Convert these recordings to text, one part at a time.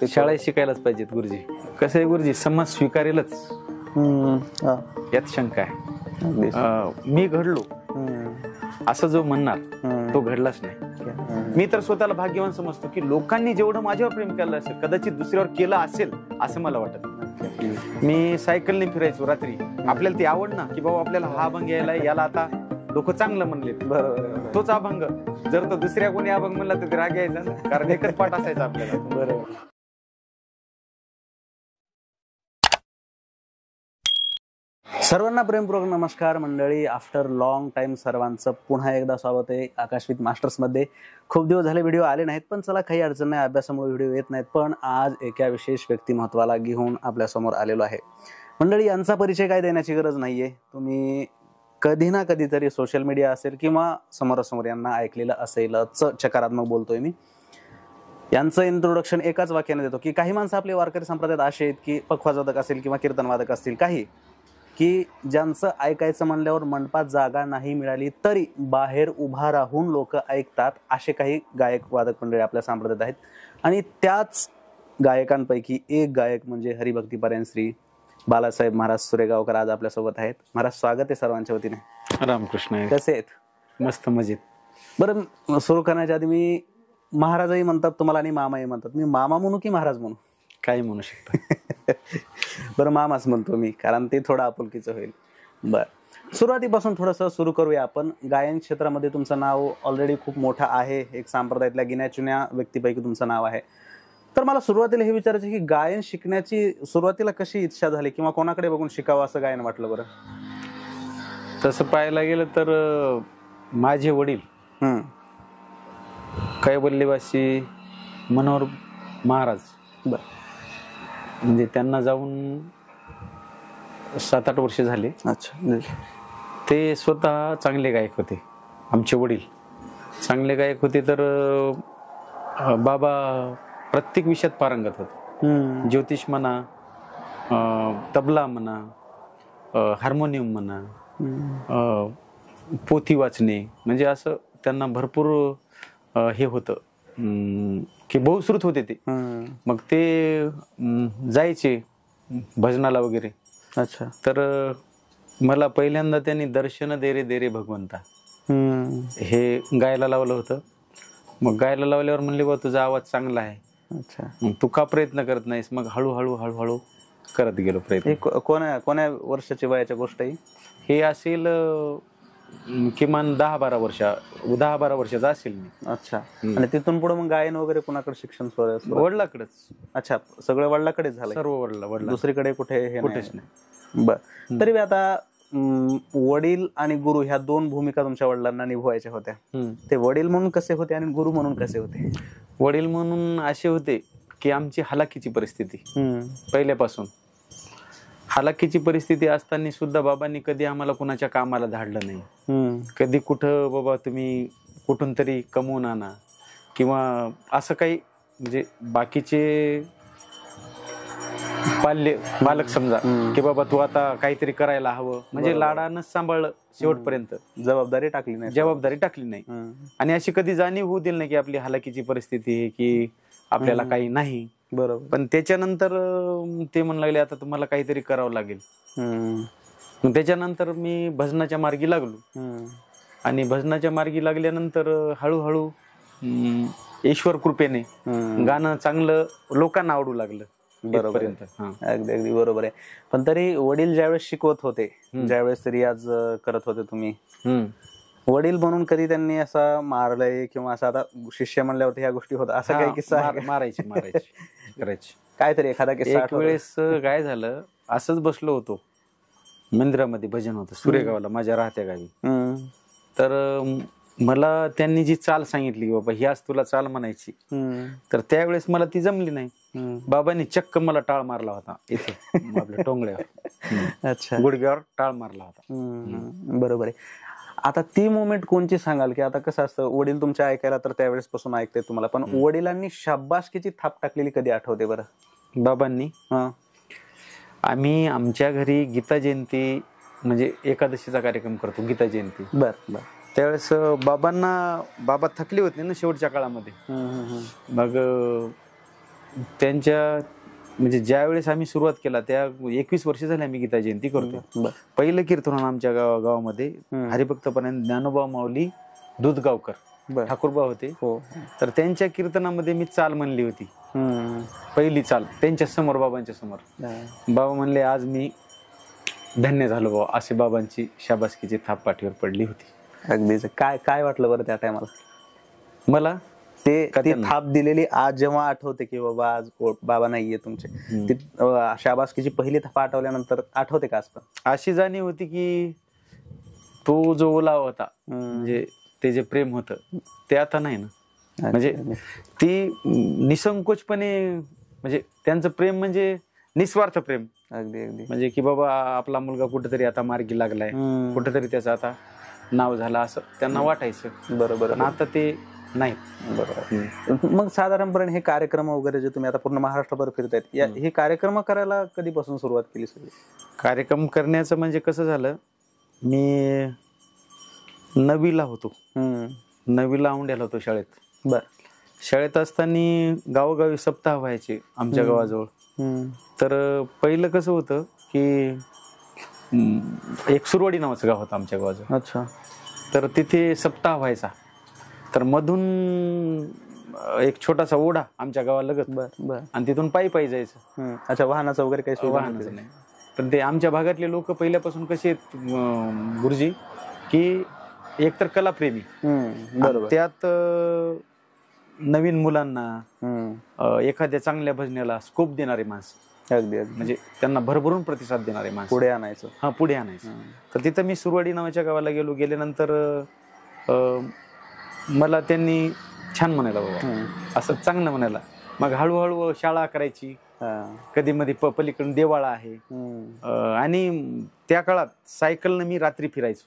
ते शाळा शिकायलाच पाहिजेत गुरुजी. कसं आहे गुरुजी, समाज स्वीकारेलच यात शंका आहे. मी घडलो असं जो म्हणणार तो घडलाच नाही. मी तर स्वतःला भाग्यवान समजतो की लोकांनी जेवढं माझ्यावर प्रेम केलं असेल कदाचित दुसऱ्यावर केलं असेल असं मला वाटत. मी सायकलने फिरायचो रात्री. आपल्याला ती आवड ना की बाबा आपल्याला हा अभंग यायला, याला आता लोक चांगलं म्हणले, बरोबर तोच अभंग. जर तो दुसऱ्या कोणी अभंग म्हणला तर राग यायचा ना, कारण एकच पाठ असायचा आपल्याला. बरोबर. सर्वांना प्रेमपूर्वक नमस्कार मंडळी. आफ्टर लॉंग टाइम सर्वांचं पुन्हा एकदा स्वागत आहे आकाशवित मास्टर्स मध्ये. खूप दिवस झाले व्हिडिओ आले नाहीत, पण चला काही अडचण नाही, अभ्यासामुळे व्हिडिओ येत नाहीत. पण आज एका विशेष व्यक्तिमत्वाला घेऊन आपल्या समोर आलेलो आहे. मंडळी, यांचा परिचय काय देण्याची गरज नाहीये. तुम्ही कधी ना कधीतरी सोशल मीडिया असेल किंवा समोरासमोर यांना ऐकलेलं असेलच. चकारात्मक बोलतोय मी. यांचं इंट्रोडक्शन एकाच वाक्याने देतो की काही माणसं आपले वारकरी संप्रदायात असे आहेत की पखवाजवादक असेल किंवा कीर्तनवादक असतील काही, की ज्यांचं ऐकायचं म्हणल्यावर मंडपात जागा नाही मिळाली तरी बाहेर उभा राहून लोक ऐकतात, असे काही गायक वादक मंडळी आपल्या संप्रदायात आहेत. आणि त्याच गायकांपैकी एक गायक म्हणजे हरिभक्तीपरायण श्री बालासाहेब महाराज सुरेगावकर आज आपल्यासोबत आहेत. महाराज, स्वागत आहे सर्वांच्या वतीने. रामकृष्ण. कसे आहेत? मस्त मजेत. बरं, सुरू करण्याच्या आधी मी महाराजही म्हणतात तुम्हाला आणि मामाही म्हणतात, मी मामा म्हणू की महाराज म्हणू? काही म्हणू शकता. बरं, मामाच म्हणतो मी, कारण ते थोडं आपुलकीचं होईल. बरं, सुरुवातीपासून थोडंसं सुरू करूया आपण. गायन क्षेत्रामध्ये तुमचं नाव ऑलरेडी खूप मोठं आहे. एक संप्रदायातल्या गिन्याचुन्या व्यक्तीपैकी तुमचं नाव आहे. तर मला सुरुवातीला हे विचारायचं की गायन शिकण्याची सुरुवातीला कशी इच्छा झाली किंवा कोणाकडे बघून शिकावं असं गायन वाटलं? बरं, तसं पाहायला गेलं तर माझे वडील कैवल्यवासी मनोहर महाराज, म्हणजे त्यांना जाऊन 7-8 वर्ष झाले. अच्छा. ते स्वतः चांगले गायक होते. आमचे वडील चांगले गायक होते. तर बाबा प्रत्येक विषयात पारंगत होते. ज्योतिष म्हणा, तबला म्हणा, हार्मोनियम म्हणा, पोथी वाचणे, म्हणजे असं त्यांना भरपूर हे होतं की बहुश्रुत होते ते. मग ते जायचे भजनाला वगैरे. अच्छा. तर मला पहिल्यांदा त्यांनी दर्शन दे रे दे रे भगवंता हे गायला लावलं होतं. मग गायला लावल्यावर म्हणले, बा तुझा आवाज चांगला आहे. अच्छा. मग तू का प्रयत्न करत नाहीस? मग हळूहळू हळूहळू करत गेलो प्रयत्न. कोण्या वर्षाची वयाच्या गोष्ट आहे? हे असेल किमान 10-12 वर्षाचा असेल मी. अच्छा. आणि तिथून पुढे मग गायन वगैरे कोणाकडे शिक्षण? वडिलाकडेच. अच्छा, सगळं वडिलाकडेच झालं? सर्व वडिला. दुसरीकडे कुठे? कुठेच नाही. बर. तरी आता वडील आणि गुरु ह्या दोन भूमिका तुमच्या वडिलांना निभवायच्या होत्या. ते वडील म्हणून कसे होते आणि गुरु म्हणून कसे होते? वडील म्हणून असे होते की आमची हलाखीची परिस्थिती पहिल्यापासून. हलाखीची परिस्थिती असताना सुद्धा बाबांनी कधी आम्हाला कुणाच्या कामाला धाडलं नाही. कधी कुठं बाबा तुम्ही कुठून तरी कमवून आणा किंवा असं काही, म्हणजे बाकीचे पालक समजा की बाबा तू आता काहीतरी करायला हवं, म्हणजे लाडानंच सांभाळलं शेवटपर्यंत. जबाबदारी टाकली नाही. आणि अशी कधी जाणीव होऊ दिली नाही की आपली हलाखीची परिस्थिती आहे की आपल्याला काही नाही. बरोबर. पण त्याच्यानंतर ते म्हणू लागले आता तुम्हाला काहीतरी करावं लागेल. मग त्याच्यानंतर मी भजनाच्या मार्गी लागलो. आणि भजनाच्या मार्गी लागल्यानंतर हळूहळू ईश्वर कृपेने गाणं चांगलं लोकांना आवडू लागलं. बरोबर. अगदी अगदी बरोबर आहे. पण तरी वडील ज्यावेळेस शिकवत होते, ज्यावेळेस रियाज करत होते तुम्ही, वडील म्हणून कधी त्यांनी असं मारलंय किंवा असं, आता शिष्य म्हणल्यावर ह्या गोष्टी होतात, असा काही किस्सा? मारायचे करायचे. काहीतरी एखादा किस्सा? एक वेळेस काय झालं, असंच बसलो होतो मंदिरामध्ये, भजन होतं सुरेगावला माझ्या राहत्या गावी. तर मला त्यांनी जी चाल सांगितली की बाबा ह्याच तुला चाल म्हणायची, तर त्यावेळेस मला ती जमली नाही. बाबांनी चक्क मला टाळ मारला होता इथे आपल्या टोंगळ्यावर. अच्छा. गुडघ्यावर टाळ मारला होता. बरोबर आहे. आता ती मोमेंट कोणची सांगाल? की आता कसं असतं, वडील तुमच्या ऐकायला तर त्यावेळेस पासून ऐकते तुम्हाला, पण वडिलांनी शाबासकीची थाप टाकलेली कधी आठवते बरं? बाबांनी आम्ही आमच्या घरी गीता जयंती म्हणजे एकादशीचा कार्यक्रम करतो, गीता जयंती. बर. त्यावेळेस बाबा थकले होते ना शेवटच्या काळामध्ये. मग त्यांच्या म्हणजे ज्या वेळेस आम्ही सुरुवात केला त्या 21 वर्ष झाली आम्ही गीता जयंती करतो. पहिलं कीर्तन आमच्या गावामध्ये हरिभक्तपर्यंत ज्ञानोबा माऊली दूधगावकर ठाकूरबा होते. तर त्यांच्या कीर्तनामध्ये मी चाल म्हणली होती, पहिली चाल त्यांच्या समोर, बाबांच्या समोर. बाबा म्हणले आज मी धन्य झालो बाबा, असे बाबांची शाबासकीची थाप पाठीवर पडली होती. अगदीच. काय काय वाटलं बरं त्या टायमाला? मला ते थाप दिलेली आज जेव्हा आठवते की बाबा आज बाबा नाहीये तुमचे, ती शाबासकीची पहिली थाप आठवल्यानंतर आठवते का? आज अशी जाणीव होती की तो जो ओलावा होता, म्हणजे ते जे प्रेम होतं ते आता नाही ना. म्हणजे ती निसंकोचपणे, म्हणजे त्यांचं प्रेम म्हणजे निस्वार्थ प्रेम. अगदी अगदी. म्हणजे की बाबा आपला मुलगा कुठेतरी आता मार्गी लागलाय, कुठेतरी त्याचं आता नाव झालं असं त्यांना वाटायचं. बरोबर. आता ते नाही. बरोबर. मग साधारणपणे हे कार्यक्रम वगैरे जे तुम्ही आता पूर्ण महाराष्ट्रभर फिरतायत, हे कार्यक्रम करायला कधीपासून सुरुवात केली? सगळी कार्यक्रम करण्याचं म्हणजे कसं झालं, मी 9वीला होतो, 9वीला औंढ्याला होतो शाळेत. बर. शाळेत असताना गावोगावी सप्ताह व्हायचे आमच्या गावाजवळ. तर पहिलं कसं होतं की एक सुरवाडी नावाचं गाव होतं आमच्या गावाजवळ. अच्छा. तर तिथे सप्ताह व्हायचा. तर मधून एक छोटासा ओढा आमच्या गावालगत, आणि तिथून पायी जायचं. अच्छा. वाहनाचं वगैरे काही? वाहनाचं नाही. पण ते आमच्या भागातले लोक पहिल्यापासून कसे आहेत गुरुजी, की एकतर कलाप्रेमी, बरोबर, त्यात नवीन मुलांना एखाद्या चांगल्या भजनाला स्कोप देणारे माणसं. अगदी अगदी. म्हणजे त्यांना भरभरून प्रतिसाद देणारे माणसं पुढे आणायचं. पुढे आणायचं. तर तिथं मी सुरवाडी नावाच्या गावाला गेल्यानंतर मला त्यांनी छान म्हणायला बाबा, असं चांगलं म्हणायला. मग हळूहळू शाळा करायची, कधी मध्ये पलीकडून देवाळा आहे. आणि त्या काळात सायकलनं मी रात्री फिरायचो,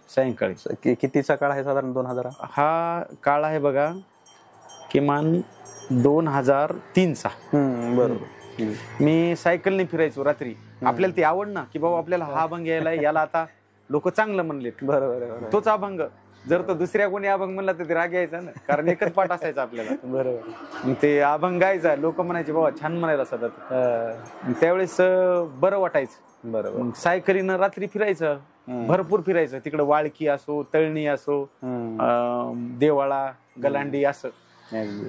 सायंकाळी. कितीचा काळ आहे साधारण? 2000? हा काळ आहे बघा, किमान 2003चा. बरोबर. मी सायकलने फिरायचो रात्री. आपल्याला ती आवड ना, की बाबा आपल्याला हा अभंग याला आता लोक चांगलं म्हणलेत. बरोबर. तोच अभंग जर तो दुसऱ्या कोणी अभंग म्हणला तर ते राग यायचा ना, कारण एकच पाठ असायचा आपल्याला. बरोबर. ते अभंग गायचा, लोक म्हणायचे बाबा छान म्हणायला सतत. त्यावेळेस बरं वाटायचं. बरोबर. मग सायकलीनं रात्री फिरायचं, भरपूर फिरायचं. तिकडं वाळकी असो, तळणी असो, देवाळा, गलांडी असं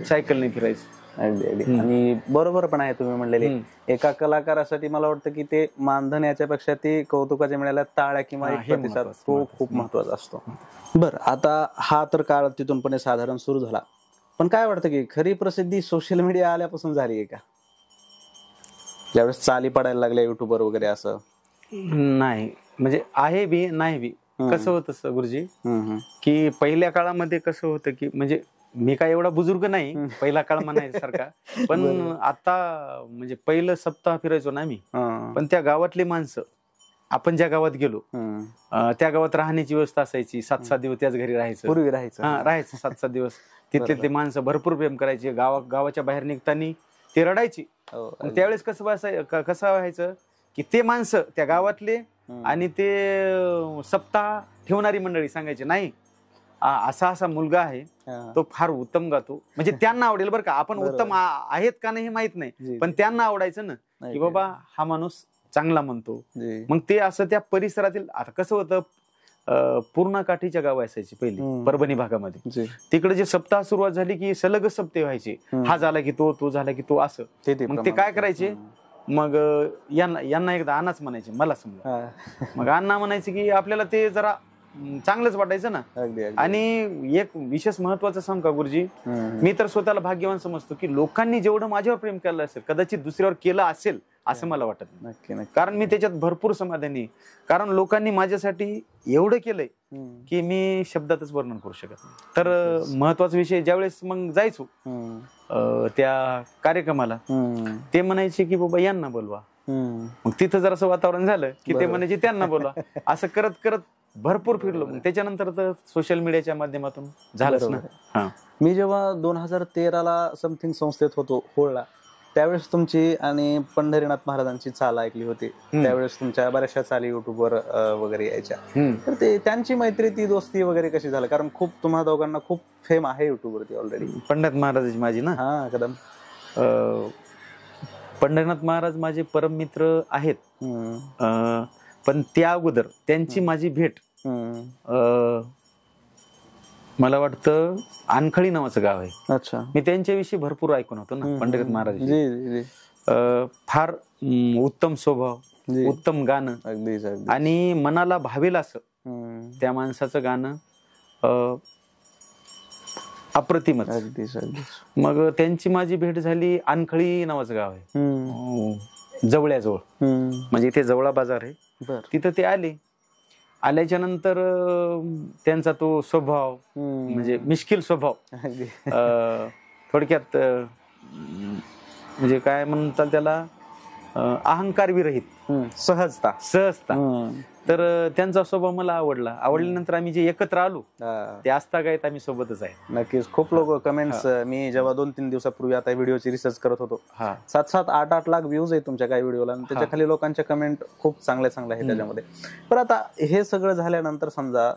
सायकलने फिरायचं. अगदी अगदी. आणि बरोबर पण आहे तुम्ही म्हणलेले. एका कलाकारासाठी मला वाटतं की ते मानधन याच्यापेक्षा ते कौतुकाच्या मिळाल्या टाळ्या किंवा एक प्रतिसाद तो खूप महत्वाचा असतो. बर. आता हा तर काळ तिथून पण साधारण सुरू झाला, पण काय वाटतं की खरी प्रसिद्धी सोशल मीडिया आल्यापासून झाली आहे का? ज्यावेळेस चाली पडायला लागल्या युट्यूबर वगैरे असं? नाही, म्हणजे आहे बी नाही बी. कसं होतं गुरुजी, की पहिल्या काळामध्ये कसं होतं की, म्हणजे मी काय एवढा बुजुर्ग नाही पहिला काळ म्हणायसारखा, पण आता म्हणजे पहिलं सप्ताह फिरायचो ना मी, पण त्या गावातली माणसं, आपण ज्या गावात गेलो त्या गावात राहण्याची व्यवस्था असायची. 7-7 दिवस त्याच घरी राहायचं, पूर्वी राहायचं 7-7 दिवस. तिथले ते माणसं भरपूर प्रेम करायचे. गावाच्या बाहेर निघताना ते रडायची. त्यावेळेस कसं व्हायचं की ते माणसं त्या गावातले आणि ते सप्ताह ठेवणारी मंडळी सांगायचे, नाही असा मुलगा आहे, तो फार उत्तम गातो. म्हणजे त्यांना आवडेल बरं का, आपण उत्तम आहेत का नाही हे माहित नाही, पण त्यांना आवडायचं ना की बाबा हा माणूस चांगला म्हणतो. मग ते असं त्या परिसरातील, आता कसं होतं, पूर्ण काठीच्या गाव असायची पहिली परभणी भागामध्ये. तिकडे जे सप्ताह सुरुवात झाली की सलग सप्ते व्हायचे. हा झाला की तो झाला की तो असं. मग ते काय करायचे, मग यांना एकदा अण्णाच म्हणायचे, मला समजा. मग अण्णा म्हणायचे की आपल्याला ते जरा चांगलंच वाटायचं ना. आणि एक विशेष महत्वाचं सांग का गुरुजी, मी तर स्वतःला भाग्यवान समजतो की लोकांनी जेवढं माझ्यावर प्रेम केलं असेल कदाचित दुसऱ्यावर केलं असेल असं मला वाटत नाही. कारण मी त्याच्यात भरपूर समाधानी. कारण लोकांनी माझ्यासाठी एवढं केलंय की मी शब्दातच वर्णन करू शकत नाही. तर महत्वाचा विषय, ज्यावेळेस मग जायचो त्या कार्यक्रमाला, ते म्हणायचे की बाबा यांना बोलवा. मग तिथं जर असं वातावरण झालं की ते म्हणायचे त्यांना बोलवा. असं करत करत भरपूर फिरलो. मग त्याच्यानंतर तर सोशल मीडियाच्या माध्यमातून झालंच ना. मी जेव्हा 2013ला समथिंग संस्थेत होतो होळला, त्यावेळेस तुमची आणि पंढरीनाथ महाराजांची चाल ऐकली होती. त्यावेळेस तुमच्या बऱ्याचशा चाली युट्यूबवर वगैरे यायच्या. तर ते त्यांची मैत्री, ती दोस्ती वगैरे कशी झालं? कारण खूप तुम्हा दोघांना खूप फेम आहे युट्यूबवरती ऑलरेडी. पंडित महाराजांची माझी ना. हा, कदम. पंढरीनाथ महाराज माझे परम मित्र आहेत. पण त्या अगोदर त्यांची माझी भेट मला वाटतं आनखळी नावाचं गाव आहे. अच्छा. मी त्यांच्याविषयी भरपूर ऐकून होतो ना पंढरीनाथ महाराज. फार उत्तम स्वभाव, उत्तम गाणं आणि मनाला भावेल असं त्या माणसाचं गाणं अप्रतिमच. मग त्यांची माझी भेट झाली. आनखळी नावाचं गाव आहे जवळजवळ, म्हणजे इथे जवळा बाजार आहे, तिथं ते आले. आल्याच्या नंतर त्यांचा तो स्वभाव म्हणजे मिश्किल स्वभाव, थोडक्यात म्हणजे काय म्हणतात त्याला, अहंकार विरहित सहजता. तर त्यांचा स्वभाव मला आवडल्यानंतर आम्ही जे एकत्र आलो ते आजतागायत आम्ही सोबतच आहे. नक्कीच. खूप लोक कमेंट्स, मी जेव्हा 2-3 दिवसापूर्वी आता व्हिडिओची रिसर्च करत होतो, 7-7, 8-8 लाख व्ह्यूज आहेत तुमच्या काही व्हिडिओला, आणि त्याच्या खाली लोकांच्या कमेंट खूप चांगल्या आहे त्याच्यामध्ये. पण आता हे सगळं झाल्यानंतर समजा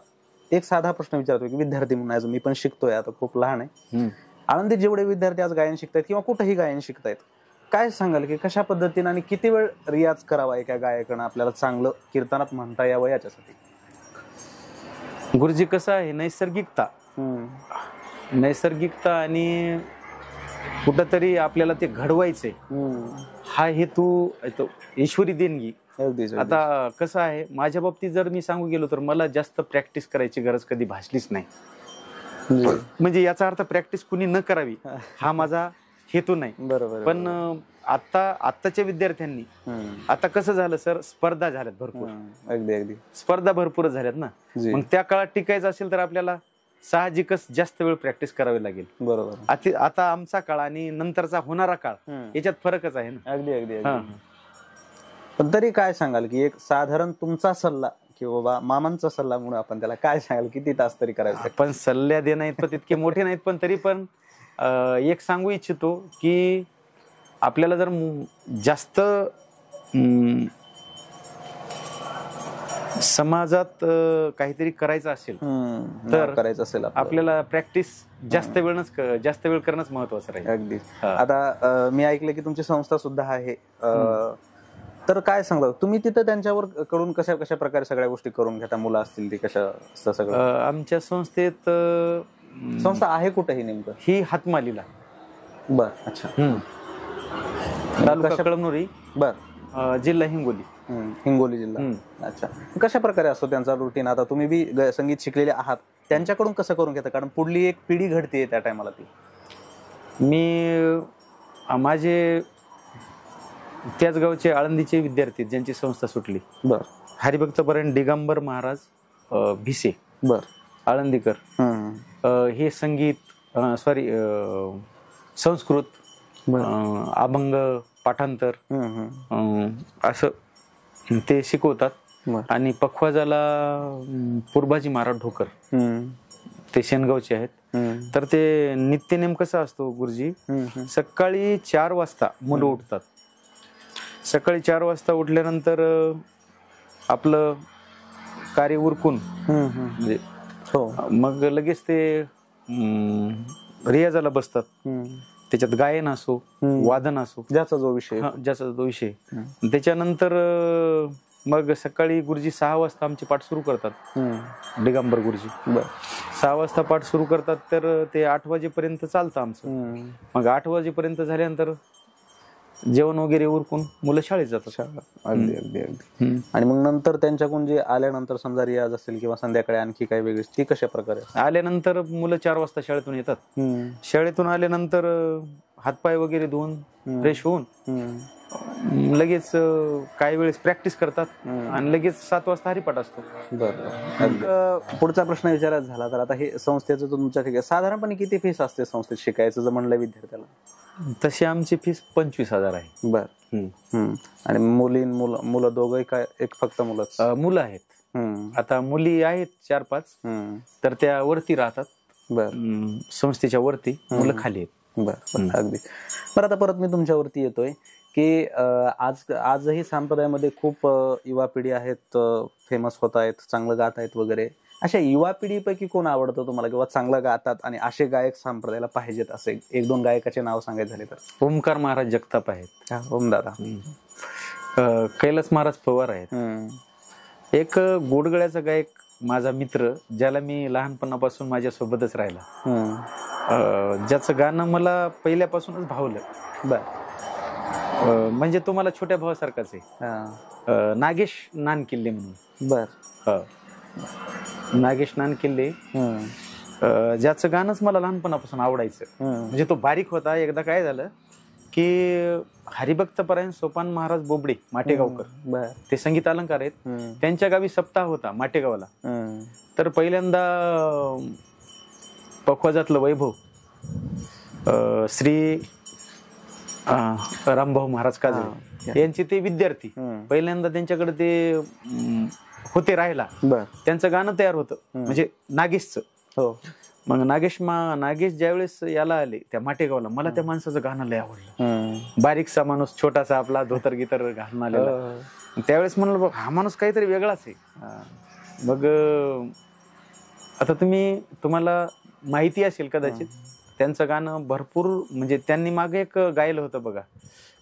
एक साधा प्रश्न विचारतो की विद्यार्थी म्हणून मी पण शिकतोय, आता खूप लहान आहे, आळंदीत जेवढे विद्यार्थी आज गायन शिकतायत किंवा कुठेही गायन शिकतायत, काय सांगाल की कशा पद्धतीने आणि किती वेळ रियाज करावा एका गायकानं आपल्याला चांगलं कीर्तनात म्हणता यावं याच्यासाठी? गुरुजी कसं आहे, नैसर्गिकता आणि कुठंतरी आपल्याला ते घडवायचंय हा हेतू ईश्वरी देणगी. आता कसं आहे, माझ्या बाबतीत जर मी सांगू गेलो तर मला जास्त प्रॅक्टिस करायची गरज कधी भासलीच नाही. म्हणजे याचा अर्थ प्रॅक्टिस कुणी न करावी हा माझा हेतू नाही. बरोबर. पण आत्ताच्या विद्यार्थ्यांनी आता कसं झालं सर, स्पर्धा झाल्यात भरपूर. अगदी स्पर्धा भरपूर झाल्यात ना. मग त्या काळात टिकायचं असेल तर आपल्याला साहजिकच जास्त वेळ प्रॅक्टिस करावी लागेल. बरोबर. आता आमचा काळ आणि नंतरचा होणारा काळ याच्यात फरकच आहे ना. अगदी. पण तरी काय सांगाल की एक साधारण तुमचा सल्ला किंवा बाबा मामांचा सल्ला म्हणून आपण त्याला काय सांगाल, किती तास तरी करायचं? पण सल्ल्या देणं इतपत तितके मोठे नाहीत, पण तरी पण एक सांगू इच्छितो की आपल्याला जर जास्त समाजात काहीतरी करायचं असेल तर आपल्याला प्रॅक्टिस जास्त वेळ करणंच महत्वाचं राहील. अगदी. आता मी ऐकलं की तुमची संस्था सुद्धा आहे, तर काय सांगता तुम्ही तिथं त्यांच्यावर कडून कशा प्रकारे सगळ्या गोष्टी करून घेता? मुलं असतील ती कशा सगळं? आमच्या संस्थेत संस्था आहे कुठे ही नेमकं? ही हातमालीला. बर. अच्छा. तालुका कळमनुरी, जिल्हा हिंगोली जिल्हा. अच्छा. कशा प्रकारे असतो त्यांचा रुटीन? आता तुम्ही बी संगीत शिकलेले आहात, त्यांच्याकडून कसं करून घेता? कारण पुढली एक पिढी घडते त्या टायमाला ती. मी माझे त्याच गावचे आळंदीचे विद्यार्थी ज्यांची संस्था सुटली, हरिभक्तपरायण दिगंबर महाराज भिसे आळंदीकर, हे संगीत संस्कृत, अभंग, पाठांतर असं ते शिकवतात. आणि पखवाजाला पूर्बाजी महाराज ढोकर, ते शेनगावचे आहेत. तर ते नित्यनेम कसा असतो गुरुजी, सकाळी 4 वाजता मुलं उठतात. सकाळी 4 वाजता उठल्यानंतर आपलं कार्य उरकून म्हणजे मग लगेच ते रियाजाला बसतात. त्याच्यात गायन असो, वादन असो, ज्याचा जो विषय. त्याच्यानंतर मग सकाळी गुरुजी 6 वाजता आमचे पाठ सुरू करतात. दिगंबर गुरुजी 6 वाजता पाठ सुरू करतात, तर ते 8 वाजेपर्यंत चालतं आमचं. मग 8 वाजेपर्यंत झाल्यानंतर जेवण वगैरे उरकून मुलं शाळेत जातात. अगदी. आणि मग नंतर त्यांच्याकडून जे आल्यानंतर समजा रियाज असेल किंवा संध्याकाळी आणखी काही वेगळी, ती कशा प्रकारे? आल्यानंतर मुलं 4 वाजता शाळेतून येतात. शाळेतून आल्यानंतर हातपाय वगैरे धुवून फ्रेश होऊन लगेच काही वेळेस प्रॅक्टिस करतात आणि लगेच 7 वाजता हरिपाठ असतो. पुढचा प्रश्न विचारायचा झाला तर आता हे संस्थेचं तुमच्या ठिकाणी साधारणपणे किती फीस असते संस्थेत शिकायचं जर म्हणलं विद्यार्थ्याला? तशी आमची फीस 25,000 आहे. आणि मुलं दोघं काय एक फक्त मुलंच? मुलं आहेत. आता मुली आहेत 4-5, तर त्या वरती राहतात. संस्थेच्या वरती, मुलं खाली आहेत. अगदी. बरं, आता परत मी तुमच्यावरती येतोय की आजही संप्रदायामध्ये खूप युवा पिढी आहेत, फेमस होत आहेत, चांगलं गात आहेत वगैरे, अशा युवा पिढीपैकी कोण आवडतं तुम्हाला किंवा चांगलं गातात आणि असे गायक संप्रदायाला पाहिजेत असे एक दोन गायकाचे नाव सांगायचे झाले तर? ओमकार महाराज जगताप आहेत, ओम दादा, कैलास महाराज पवार आहेत. एक गोडगळ्याचा गायक माझा मित्र, ज्याला मी लहानपणापासून माझ्या सोबतच राहिला, ज्याचं गाणं मला पहिल्यापासूनच भावलं. बर. म्हणजे तो मला छोट्या भावासारखाच आहे, नागेश नानकिल्ले म्हणून. बर. नागेश नानकिल्ले, ज्याचं गाणंच मला लहानपणापासून आवडायचं. म्हणजे तो बारीक होता. एकदा काय झालं की हरिभक्तपरायण सोपान महाराज बोबडे माटेगावकर, ते संगीत अलंकार आहेत, त्यांच्या गावी सप्ताह होता माटेगावला. तर पहिल्यांदा पखवाजातलं वैभव श्री रामभाऊ महाराज काजळे यांचे ते विद्यार्थी पहिल्यांदा त्यांच्याकडे ते होते राहायला. त्यांचं गाणं तयार होतं, म्हणजे नागेशचं. मग नागेश ज्यावेळेस याला आले त्या माटेगावला, मला त्या माणसाचं गाणं लय आवडलं. बारीकसा माणूस, छोटासा आपला धोतर गितर घालून आलेला. त्यावेळेस म्हणलं बघ, हा माणूस काहीतरी वेगळाच आहे. मग आता तुम्हाला माहिती असेल कदाचित, त्यांचं गाणं भरपूर, म्हणजे त्यांनी मागे एक गायलं होतं बघा,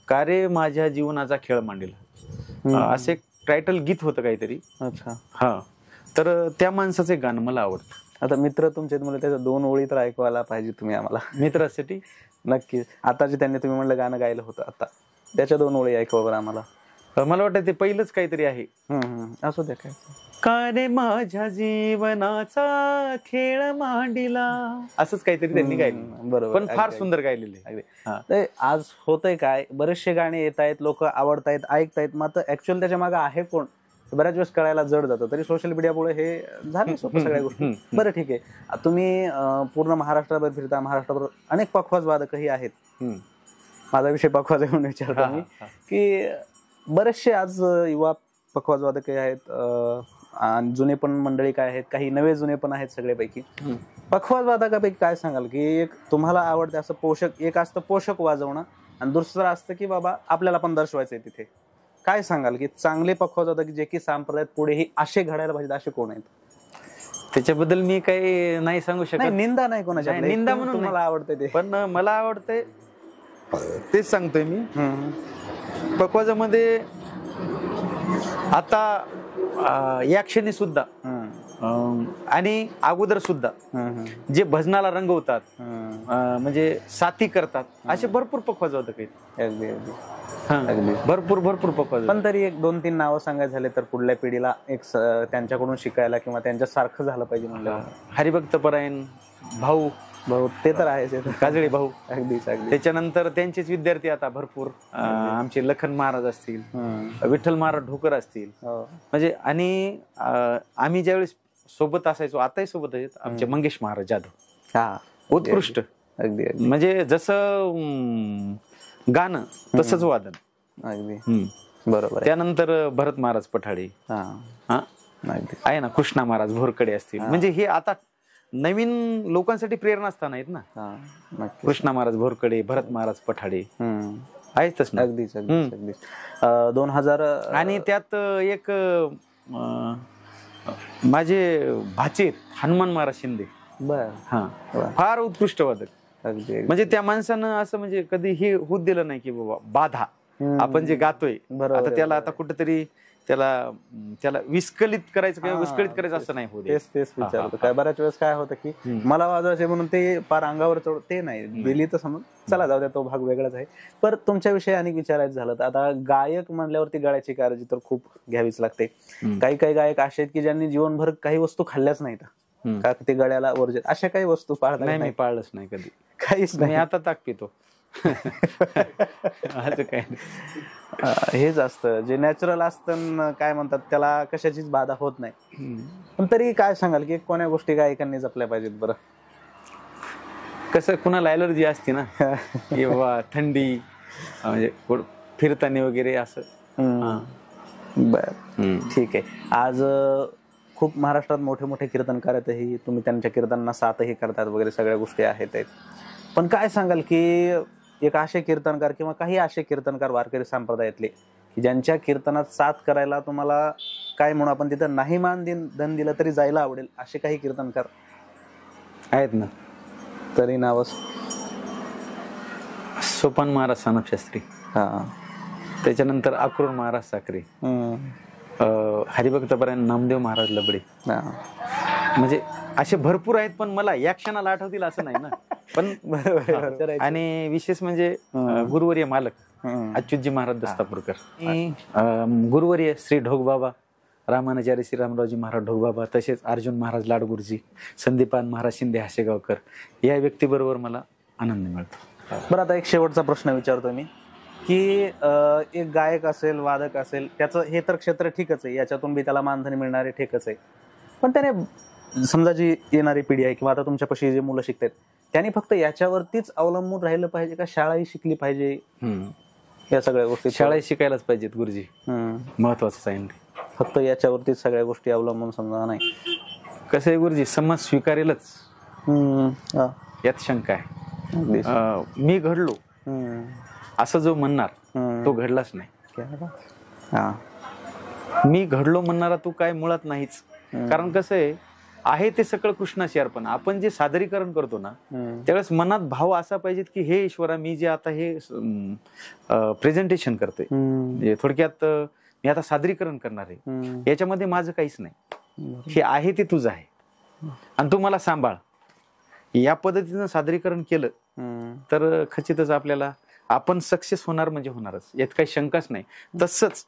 का रे माझ्या जीवनाचा खेळ मांडीला, असं एक टायटल गीत होतं काहीतरी. अच्छा. हा, तर त्या माणसाचं एक गाणं मला आवडतं. आता मित्र तुमचे, मला त्याच्या 2 ओळी तर ऐकवायला पाहिजे तुम्ही आम्हाला. मित्रासाठी नक्की. आता जे त्यांनी तुम्ही म्हणलं गाणं गायलं होतं, आता त्याच्या 2 ओळी ऐकवा बरं आम्हाला. मला वाटतं ते पहिलंच काहीतरी आहे. असू द्या. काय का रे माझ्या जीवनाचा खेळ मांडीला, असंच काहीतरी त्यांनी गायलं. बरोबर. पण फार सुंदर गायलेले. आज होतंय काय, बरेचसे गाणे येत आहेत, लोक आवडतायत, ऐकतायत, मात्र ऍक्च्युअल त्याच्या मागे आहे कोण बऱ्याच वेळेस कळायला जड जातं. तरी सोशल मीडियामुळे हे झालं सोपं सगळ्या गोष्टी. बरं, ठीक आहे. तुम्ही पूर्ण महाराष्ट्राभर फिरता, महाराष्ट्राभर अनेक पखवाज वादकही आहेत. माझा विषय पखवाज म्हणून विचारतो मी, की बरेचसे आज युवा पखवाज वादकही आहेत, जुने पण मंडळी काय आहेत, काही नवे जुने पण आहेत. सगळ्यापैकी पखवाज वादकापैकी काय सांगाल की एक तुम्हाला आवडते असं पोषक, एक असतं पोषक वाजवणं आणि दुसरं असतं की बाबा आपल्याला पण दर्शवायचंय तिथे, काय सांगाल की चांगले पखवाज वादक जे की संप्रदायात पुढेही असे घडायला पाहिजेत, असे कोण आहेत? त्याच्याबद्दल मी काही नाही सांगू शकत. निंदा नाही कोणाच्या, निंदा म्हणून तुम्हाला आवडते ते. पण मला आवडतंय तेच सांगतोय मी. पखवाजामध्ये आता या क्षणी सुद्धा आणि अगोदर सुद्धा जे भजनाला रंगवतात, म्हणजे साथी करतात, असे भरपूर पखवाज वादक आहेत. भरपूर पखवाज. पण तरी एक 2-3 नावं सांगायचं झाले तर पुढल्या पिढीला एक त्यांच्याकडून शिकायला किंवा त्यांच्यासारखं झालं पाहिजे म्हणलं. हरिभक्तपरायण भाऊ ते तर आहेच, काजळे भाऊ. अगदीच. त्याच्यानंतर त्यांचेच विद्यार्थी आता भरपूर, आमचे लखन महाराज असतील, विठ्ठल महाराज ढोकर असतील, म्हणजे आणि आम्ही ज्यावेळेस सोबत असायचो, आताही सोबत आहेत, आमचे मंगेश महाराज जाधव, उत्कृष्ट. अगदी. म्हणजे जसं गाणं तसंच वादन. अगदी बरोबर. त्यानंतर भरत महाराज पठाडे आहे ना, कृष्णा महाराज भोरकडे असतील. म्हणजे हे आता नवीन लोकांसाठी प्रेरणा स्थान आहेत ना. कृष्णा महाराज भोरकडे, भरत महाराज पठाडे आहेतच ना. अगदीच. 2000. आणि त्यात एक माझे भाचे हनुमान महाराज शिंदे, फार उत्कृष्ट वादक. म्हणजे त्या माणसानं असं म्हणजे कधी हे होत दिलं नाही की बाबा बाधा, आपण जे गातोय आता त्याला आता कुठेतरी त्याला विस्कलित करायचं किंवा विस्कळीत करायचं असं नाही होत. तेच विचारतो. काय बऱ्याच वेळेस काय होतं की मला वाजवायचे म्हणून ते पार अंगावर चढ, ते नाही दिली तर समज चला जाऊ द्या, तो भाग वेगळाच आहे. पण तुमच्याविषयी आणि विचारायचं झालं तर आता गायक म्हणल्यावरती गळ्याची काळजी तर खूप घ्यावीच लागते. काही गायक असे आहेत की ज्यांनी जीवनभर काही वस्तू खाल्ल्याच नाहीत, का ते गळ्याला वर्जित, अशा काही वस्तू पाळत नाही? मी पाळलंच नाही कधी, काहीच नाही. आता ताक पितो. असं काय हेच असतं जे नॅचरल असतं, काय म्हणतात त्याला, कशाचीच बाधा होत नाही. पण तरी काय सांगाल की कोण्या गोष्टी गायकांनी जपल्या पाहिजेत बरं? कसं कुणाला ॲलर्जी असते ना, किंवा थंडी, म्हणजे फिरताना वगैरे असं. बर, ठीक आहे. आज खूप महाराष्ट्रात मोठे मोठे कीर्तनकार आहेतही, तुम्ही त्यांच्या कीर्तनांना साथही करतात वगैरे, सगळ्या गोष्टी आहेत. पण काय सांगाल की एक असे कीर्तनकार किंवा काही असे कीर्तनकार वारकरी संप्रदायातले की ज्यांच्या कीर्तनात साथ करायला तुम्हाला काय म्हणू आपण तिथं नाही धन दिलं तरी जायला आवडेल असे काही कीर्तनकार आहेत ना. तरी नाव सोपान महाराज सानप शास्त्री, त्याच्यानंतर अक्रूर महाराज साखरे, हरिभक्तपरायण नामदेव महाराज लबडे, म्हणजे असे भरपूर आहेत. पण मला या क्षणाला आठवतील असं नाही ना. पण आणि विशेष म्हणजे गुरुवर्य मालक अच्युतजी महाराज दस्तापूरकर, गुरुवर्य श्री ढोकबाबा रामानाचार्य श्रीरामरावजी महाराज ढोकबाबा, तसेच अर्जुन महाराज लाडगुरुजी, संदीपान महाराज शिंदे हासेगावकर, या व्यक्तीबरोबर मला आनंद मिळतो. बरं, आता एक शेवटचा प्रश्न विचारतो मी की एक गायक असेल, वादक असेल, त्याचं हे तर क्षेत्र ठीकच आहे, याच्यातून बी त्याला मानधन मिळणारे ठीकच आहे. पण त्याने समजा जी येणारी पिढी आहे किंवा आता तुमच्यापाशी जे मुलं शिकतात त्यांनी फक्त याच्यावरतीच अवलंबून राहिलं पाहिजे का शाळाही शिकली पाहिजे? या सगळ्या गोष्टी शाळाही शिकायलाच पाहिजेत गुरुजी, महत्वाचं सांगितलं. फक्त याच्यावरतीच सगळ्या गोष्टी अवलंबून समजा नाही. कसं आहे गुरुजी, समाज स्वीकारेलच यात शंका आहे. मी घडलो असं जो म्हणणार तो घडलाच नाही. मी घडलो म्हणणारा तू काय मुळात नाहीच. कारण कसं आहे ते सगळं कृष्णाशी अर्पण. आपण जे सादरीकरण करतो ना त्यावेळेस मनात भाव असा पाहिजेत की हे ईश्वरा, मी जे आता हे प्रेझेंटेशन करतोय, म्हणजे थोडक्यात मी आता सादरीकरण करणार आहे, याच्यामध्ये माझं काहीच नाही, हे आहे ते तुझं आहे आणि तू मला सांभाळ. या पद्धतीनं सादरीकरण केलं तर खचितच आपल्याला आपण सक्सेस होणार म्हणजे होणारच, यात काही शंकाच नाही. तसंच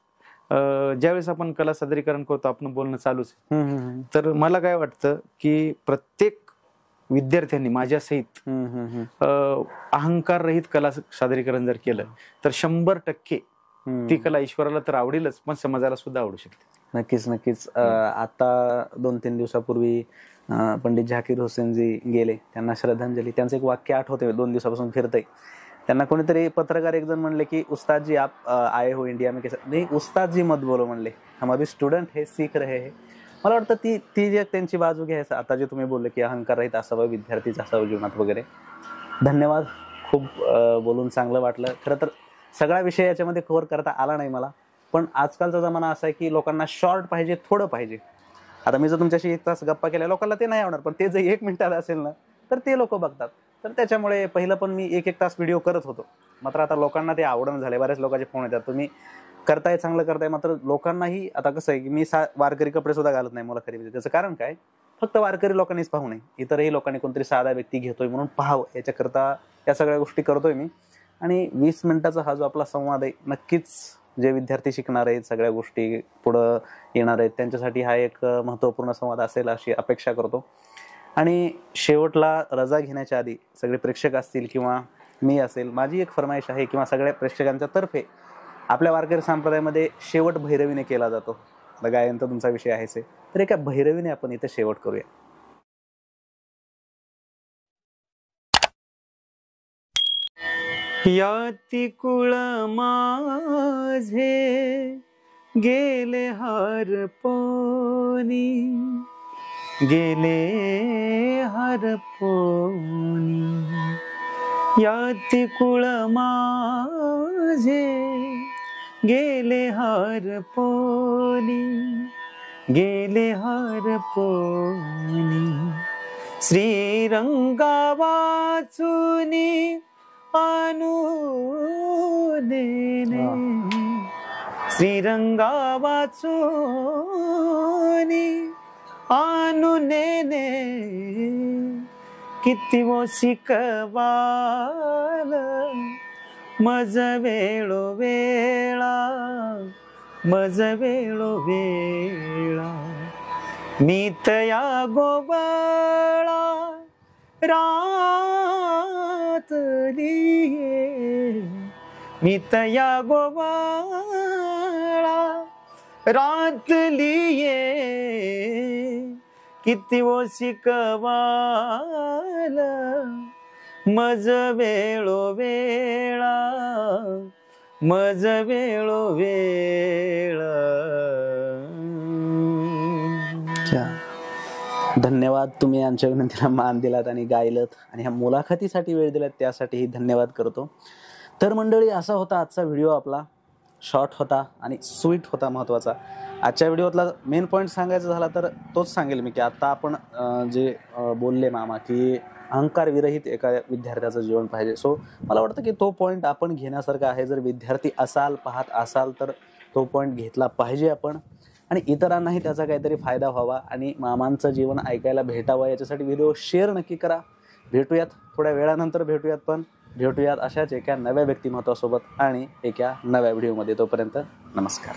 ज्यावेळेस आपण कला सादरीकरण करतो, आपण बोलणं चालूच आहे, तर मला काय वाटतं की प्रत्येक विद्यार्थ्यांनी माझ्या सहित अहंकार रहित कला सादरीकरण जर केलं तर 100% ती कला ईश्वराला तर आवडेलच, पण समाजाला सुद्धा आवडू शकते. नक्कीच नक्कीच. आता 2-3 दिवसापूर्वी पंडित झाकीर हुसेनजी गेले, त्यांना श्रद्धांजली. त्यांचं एक वाक्य आठवते, 2 दिवसापासून फिरतंय. त्यांना कोणीतरी पत्रकार एक जण म्हणले की उस्ताद जी आप आए हो इंडिया में कैसे, नाही उस्ताद जी मत बोलो म्हणले, हम अभी स्टुडंट हे, सीख रहे हे. मला वाटतं ती जे त्यांची बाजू घ्यायचं, आता जे तुम्ही बोलले की अहंकार रहित असावं, विद्यार्थीच असावं जीवनात वगैरे. धन्यवाद, खूप बोलून चांगलं वाटलं. खरं तर सगळा विषय याच्यामध्ये कव्हर करता आला नाही मला, पण आजकालचा जमाना असा आहे की लोकांना शॉर्ट पाहिजे, थोडं पाहिजे. आता मी जर तुमच्याशी 1 तास गप्पा केल्या, लोकांना ते नाही आवडणार, पण ते जर 1 मिनिटात असेल ना तर ते लोक बघतात. तर त्याच्यामुळे पहिलं पण मी 1-1 तास व्हिडिओ करत होतो, मात्र आता लोकांना ते आवडणं झाले. बऱ्याच लोकांचे फोन येतात, तुम्ही करताय चांगलं करताय, मात्र लोकांनाही आता कसं आहे की मी वारकरी कपडे सुद्धा घालत नाही मुलाखतीमध्ये. त्याचं कारण काय, फक्त वारकरी लोकांनीच पाहू नये, इतरही लोकांनी कोणतरी साधा व्यक्ती घेतोय म्हणून पाहावं, याच्याकरता या सगळ्या गोष्टी करतोय मी. आणि 20 मिनिटाचा हा जो आपला संवाद आहे, नक्कीच जे विद्यार्थी शिकणार आहेत, सगळ्या गोष्टी पुढं येणार आहेत, त्यांच्यासाठी हा एक महत्त्वपूर्ण संवाद असेल अशी अपेक्षा करतो. आणि शेवटला रजा घेण्याच्या आधी सगळे प्रेक्षक असतील किंवा मी असेल, माझी एक फरमाईश आहे किंवा सगळ्या प्रेक्षकांच्या तर्फे, आपल्या वारकरी संप्रदायामध्ये शेवट भैरवीने केला जातो. गायन तर तुमचा विषय आहेच आहे, तर एका भैरवीने आपण इथे शेवट करूया. याती कुळ माझे गेले हरपोनी, गेले हरपोनी. याती कुळ माझे गेले हरपोनी, गेले हरपोनी. श्रीरंगा वाचुनी अनुदेने, श्रीरंगा वाचुनी अनुनेने. किती वो शिकवाल मज वेळो वेळा, मज वेळो वेळा. मी तया गोबळा रातली, मी तया गोबळा रातली. किती वो शिकवाल मज वेळो वेळा, मज वेळो वेळा. धन्यवाद, तुम्ही आमच्या विनंतीला मान दिलात आणि गायलत आणि ह्या मुलाखतीसाठी वेळ दिलात, त्यासाठीही धन्यवाद करतो. तर मंडळी, असा होता आजचा व्हिडिओ आपला. शॉर्ट होता आणि स्वीट होता महत्त्वाचा. आजच्या व्हिडिओतला मेन पॉईंट सांगायचा झाला तर तोच सांगेल मी की आता आपण जे बोलले मामा की अहंकार विरहित एका विद्यार्थ्याचं जीवन पाहिजे. सो मला वाटतं की तो पॉईंट आपण घेण्यासारखा आहे. जर विद्यार्थी पाहत असाल तर तो पॉईंट घेतला पाहिजे आपण, आणि इतरांनाही त्याचा काहीतरी फायदा व्हावा आणि मामांचं जीवन ऐकायला भेटावं याच्यासाठी व्हिडिओ शेअर नक्की करा. भेटूयात थोड्या वेळानंतर, भेटूयात अशाच एका नव्या व्यक्तिमत्वासोबत आणि एका नव्या व्हिडिओमध्ये. तोपर्यंत नमस्कार.